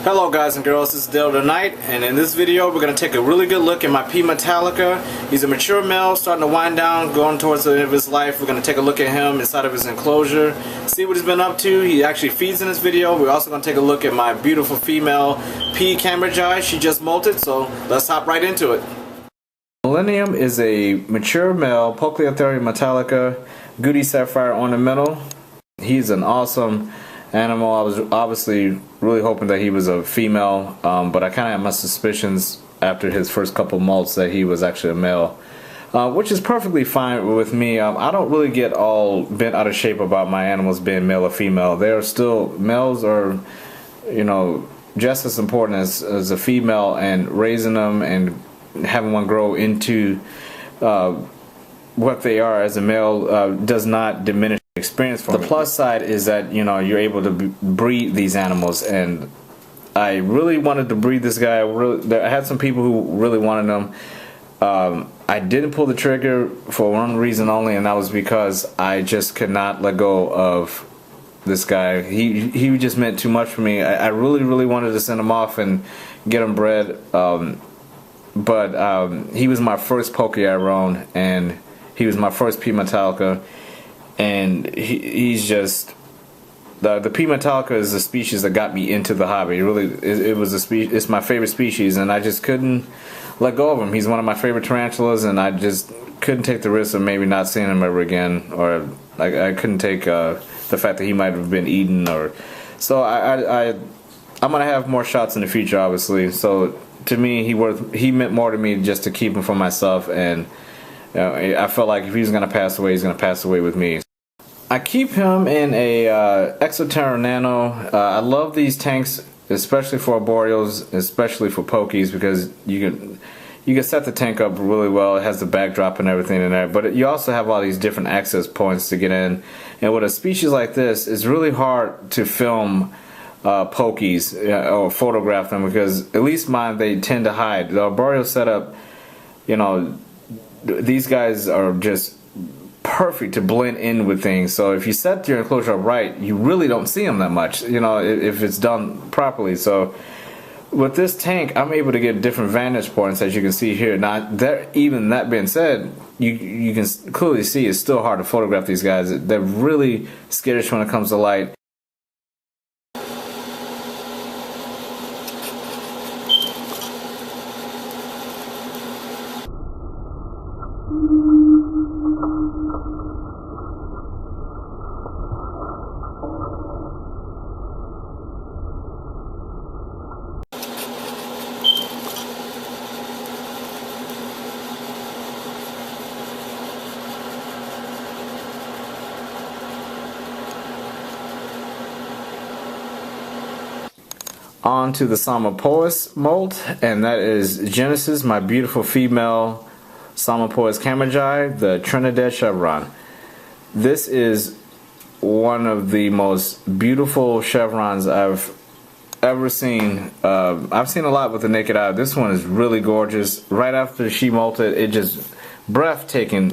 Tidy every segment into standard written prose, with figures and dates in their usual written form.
Hello guys and girls, this is Dale tonight, and in this video we're going to take a really good look at my P. Metallica. He's a mature male, starting to wind down, going towards the end of his life. We're going to take a look at him inside of his enclosure, see what he's been up to. He actually feeds in this video. We're also going to take a look at my beautiful female P. cambridgei. She just molted, so let's hop right into it. Millennium is a mature male Poecilotheria Metallica Gooty Sapphire Ornamental. He's an awesome animal. I was obviously really hoping that he was a female, but I kind of had my suspicions after his first couple molts that he was actually a male, which is perfectly fine with me. I don't really get all bent out of shape about my animals being male or female. They are still, males are, you know, just as important as a female, and raising them and having one grow into what they are as a male does not diminish experience for me. The plus side is that, you know, you're able to breed these animals, and I really wanted to breed this guy. I had some people who really wanted him. I didn't pull the trigger for one reason only, and that was because I just could not let go of this guy. He just meant too much for me. I really wanted to send him off and get him bred, but he was my first Poke I owned, and he was my first P. Metallica. And he's just the P. Metallica is the species that got me into the hobby. It was a species. It's my favorite species, and I just couldn't let go of him. He's one of my favorite tarantulas, and I just couldn't take the risk of maybe not seeing him ever again, or I couldn't take the fact that he might have been eaten. Or so I'm gonna have more shots in the future, obviously. So to me, he meant more to me just to keep him for myself, and I felt like if he's gonna pass away, he's gonna pass away with me. I keep him in a Exoterra Nano. I love these tanks, especially for arboreals, especially for pokies, because you can set the tank up really well. It has the backdrop and everything in there, but you also have all these different access points to get in. And with a species like this, it's really hard to film pokies or photograph them, because at least mine, they tend to hide. The arboreal setup, you know, these guys are just perfect to blend in with things. So if you set your enclosure up right, you really don't see them that much, you know, if it's done properly. So with this tank, I'm able to get different vantage points, as you can see here. Now, even that being said, you can clearly see it's still hard to photograph these guys. They're really skittish when it comes to light. On to the Psalmopoeus molt, and that is Genesis, my beautiful female Psalmopoeus cambridgei, the Trinidad Chevron. This is one of the most beautiful chevrons I've ever seen. I've seen a lot with the naked eye. This one is really gorgeous. Right after she molted, it just breathtaking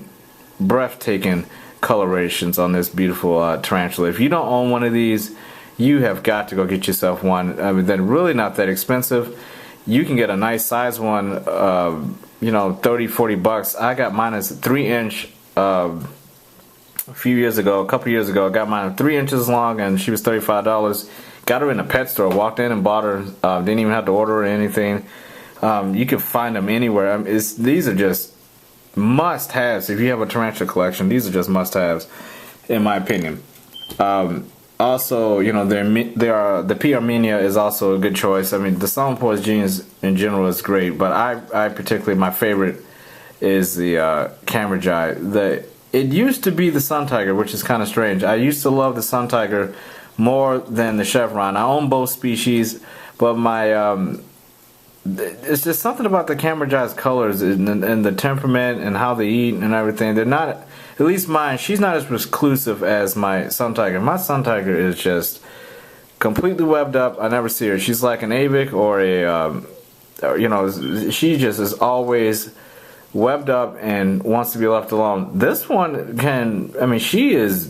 colorations on this beautiful tarantula. If you don't own one of these, you have got to go get yourself one. I mean, they're really not that expensive. You can get a nice size one, you know, 30, 40 bucks. I got mine as a 3-inch a couple years ago. I got mine 3 inches long, and she was $35. Got her in a pet store, walked in and bought her. Didn't even have to order her or anything. You can find them anywhere. I mean, these are just must-haves. If you have a tarantula collection, these are just must-haves, in my opinion. Also, you know, the P. Armenia is also a good choice. I mean, the Psalmopoeus genus in general is great, but I particularly, my favorite is the cambridgei. It used to be the sun tiger, which is kind of strange. I used to love the sun tiger more than the chevron. I own both species, but it's just something about the cambridgei's colors and the temperament and how they eat and everything. They're not, at least mine, she's not as reclusive as my sun tiger. My sun tiger is just completely webbed up. I never see her. She's like an avic or a, you know, she just is always webbed up and wants to be left alone. This one can, I mean, she is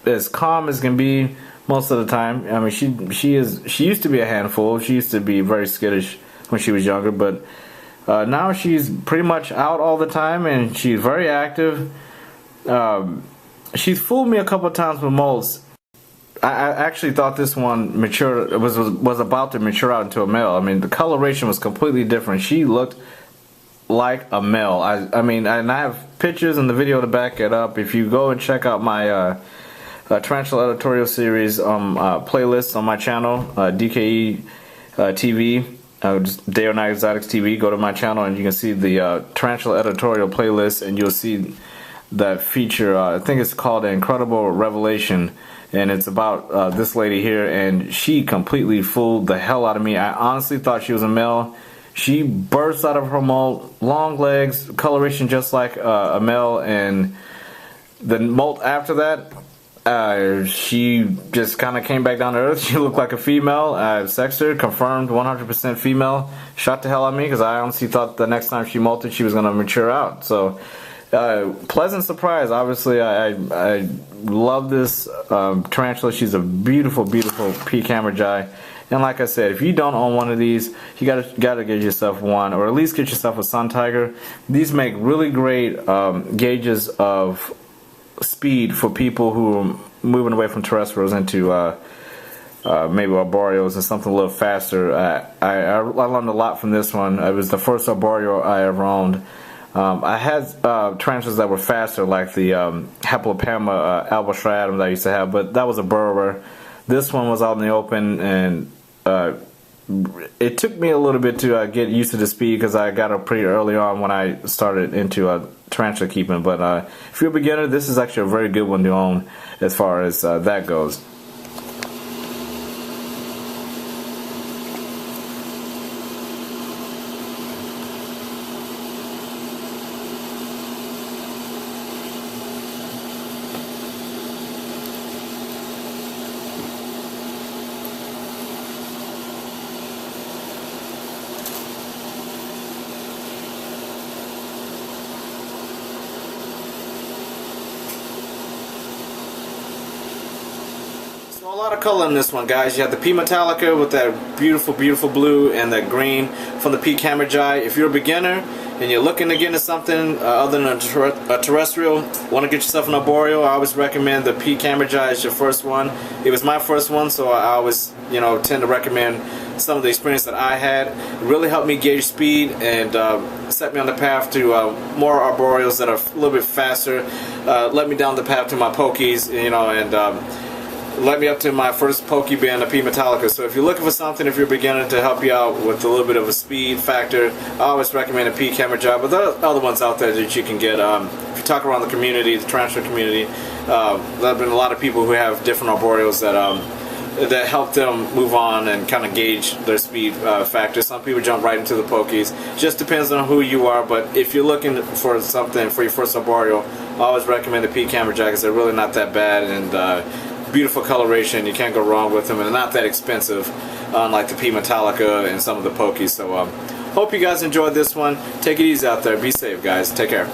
as calm as can be, most of the time. I mean, she used to be a handful. She used to be very skittish when she was younger, but now she's pretty much out all the time, and she's very active. She's fooled me a couple of times with molts. I actually thought this one was about to mature out into a male. I mean, the coloration was completely different. She looked like a male. I mean, and I have pictures in the video to back it up. If you go and check out my Tarantula editorial series playlist on my channel, DKE TV, just Day or Night Exotics TV, go to my channel and you can see the Tarantula editorial playlist, and you'll see that feature. I think it's called An Incredible Revelation, and it's about this lady here, and she completely fooled the hell out of me. I honestly thought she was a male. She burst out of her molt, long legs, coloration just like a male, and the molt after that, she just kind of came back down to earth. She looked like a female. I sexed her, confirmed 100% female. Shot the hell out of me because I honestly thought the next time she molted she was going to mature out. So pleasant surprise. Obviously, I love this tarantula. She's a beautiful, beautiful P. cambridgei. And like I said, if you don't own one of these, you gotta get yourself one, or at least get yourself a sun tiger. These make really great gauges of speed for people who are moving away from terrestrials into maybe arboreals and something a little faster. I learned a lot from this one. It was the first arboreal I ever owned. I had tarantulas that were faster, like the Haplopama albostratum that I used to have, but that was a burrower. This one was out in the open, and it took me a little bit to get used to the speed because I got it pretty early on when I started into tarantula keeping. But if you're a beginner, this is actually a very good one to own as far as that goes. A lot of color in this one, guys. You have the P. Metallica with that beautiful, beautiful blue and that green from the P. cambridgei. If you're a beginner and you're looking to get into something other than a terrestrial, want to get yourself an arboreal, I always recommend the P. cambridgei as your first one. It was my first one, so I always, tend to recommend some of the experience that I had. It really helped me gauge speed and set me on the path to more arboreals that are a little bit faster. Led me down the path to my pokies, led me up to my first pokey being a P. Metallica. So if you're looking for something, if you're a beginner, to help you out with a little bit of a speed factor, I always recommend a P. cambridgei. But there are other ones out there that you can get. If you talk around the community, the tarantula community, there have been a lot of people who have different arboreals that help them move on and kind of gauge their speed factor. Some people jump right into the pokies. Just depends on who you are. But if you're looking for something for your first arboreal, I always recommend the P. cambridgei because they're really not that bad, and beautiful coloration. You can't go wrong with them, and they're not that expensive, unlike the P. Metallica and some of the pokies. So hope you guys enjoyed this one. Take it easy out there. Be safe, guys. Take care.